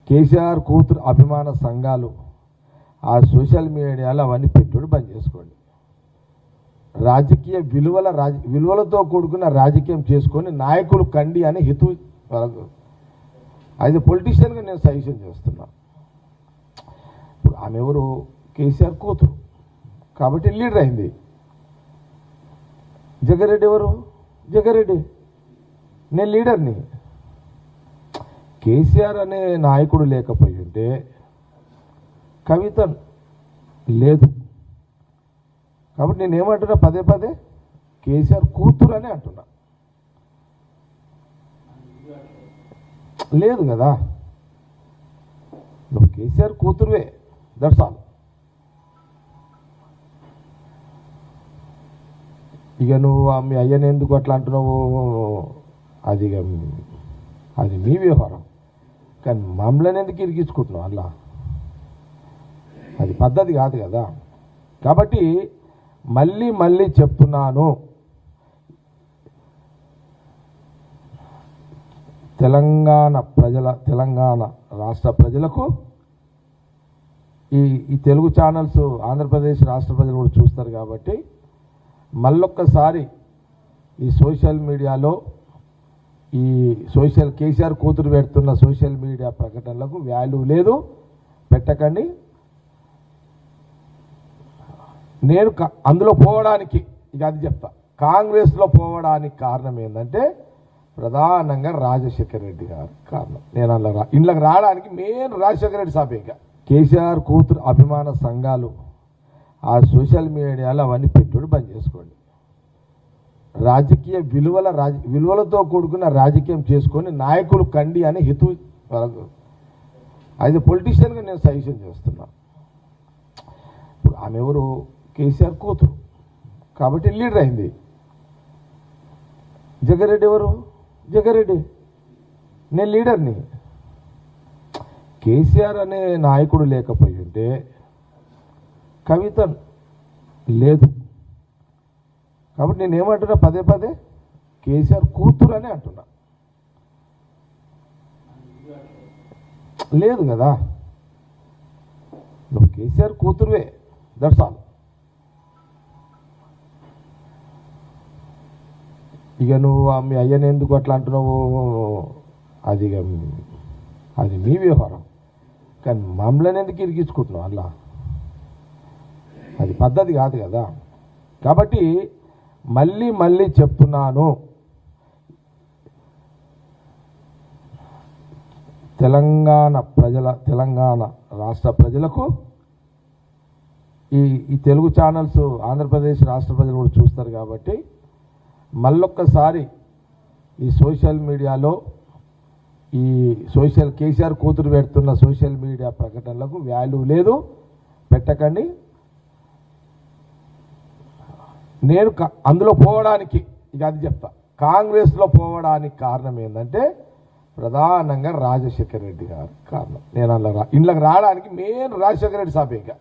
కేసీఆర్ కూతురు అభిమాన సంఘాలు ఆ సోషల్ మీడియాలో అవన్నీ పెట్టుడు బంద్ చేసుకోండి. రాజకీయ విలువలతో కూడుకున్న రాజకీయం చేసుకొని నాయకులు కండి అని హితవు యాజ్ ఎ పొలిటీషియన్గా నేను సజెషన్ చేస్తున్నాను. ఇప్పుడు ఆమె ఎవరు? కేసీఆర్ కూతురు కాబట్టి లీడర్ అయింది. జగ్గారెడ్డి ఎవరు? జగ్గారెడ్డి నేను లీడర్ని. కేసీఆర్ అనే నాయకుడు లేకపోయి ఉంటే కవిత లేదు. కాబట్టి నేనేమంటున్నా పదే పదే కేసీఆర్ కూతురు అని అంటున్నా. లేదు కదా, నువ్వు కేసీఆర్ కూతురువే, దట్స్ ఆల్. ఇక నువ్వు మీ అయ్యని ఎందుకు అట్లా అంటున్నావు, అది నీ వ్యవహారం. కానీ మమ్మల్ని ఎందుకు ఇరిగించుకుంటున్నావు అలా? అది పద్ధతి కాదు కదా. కాబట్టి మళ్ళీ చెప్తున్నాను, తెలంగాణ రాష్ట్ర ప్రజలకు ఈ తెలుగు ఛానల్స్ ఆంధ్రప్రదేశ్ రాష్ట్ర ప్రజలు కూడా చూస్తారు. కాబట్టి మళ్ళొక్కసారి ఈ సోషల్ మీడియాలో కేసీఆర్ కూతురు పెడుతున్న సోషల్ మీడియా ప్రకటనలకు వాల్యూ లేదు, పెట్టకండి. నేను అందులో పోవడానికి ఇక అది చెప్తా. కాంగ్రెస్లో పోవడానికి కారణం ఏంటంటే ప్రధానంగా రాజశేఖర రెడ్డి గారు కారణం. నేను అలా ఇంట్లోకి రావడానికి మెయిన్ రాజశేఖర రెడ్డి సాబ్. ఇంకా కేసీఆర్ కూతురు అభిమాన సంఘాలు ఆ సోషల్ మీడియాలో అవన్నీ పెట్టుడు బంద్ చేసుకోండి. రాజకీయ విలువలతో కూడుకున్న రాజకీయం చేసుకొని నాయకులు కండి అని హితవు యాజ్ ఎ పొలిటీషియన్గా నేను సజెషన్ చేస్తున్నాను. ఇప్పుడు ఆమె ఎవరు? కేసీఆర్ కూతురు కాబట్టి లీడర్ అయింది. జగ్గారెడ్డి ఎవరు? జగ్గారెడ్డి నేను లీడర్ని. కేసీఆర్ అనే నాయకుడు లేకపోయి ఉంటే కవిత లేదు. కాబట్టి నేనేమంటున్నా పదే పదే కేసీఆర్ కూతురు అని అంటున్నా. లేదు కదా, నువ్వు కేసీఆర్ కూతురువే, దట్స్ ఆల్. ఇక నువ్వు మీ అయ్యని ఎందుకు అట్లా అంటున్నావు, అది నీ వ్యవహారం. కానీ మమ్మల్ని ఎందుకు ఇరిగించుకుంటున్నావు అలా? అది పద్ధతి కాదు కదా. కాబట్టి మళ్ళీ చెప్తున్నాను, తెలంగాణ రాష్ట్ర ప్రజలకు ఈ తెలుగు ఛానల్స్ ఆంధ్రప్రదేశ్ రాష్ట్ర ప్రజలు కూడా చూస్తారు. కాబట్టి మళ్ళొక్కసారి ఈ సోషల్ మీడియాలో కేసీఆర్ కూతురు పెడుతున్న సోషల్ మీడియా ప్రకటనలకు వాల్యూ లేదు, పెట్టకండి. నేను అందులో పోవడానికి ఇక అది చెప్తా. కాంగ్రెస్లో పోవడానికి కారణం ఏంటంటే ప్రధానంగా రాజశేఖర రెడ్డి గారు కారణం. నేను అలా ఇంట్లోకి రావడానికి మెయిన్ రాజశేఖర రెడ్డి సాబ్. ఇంకా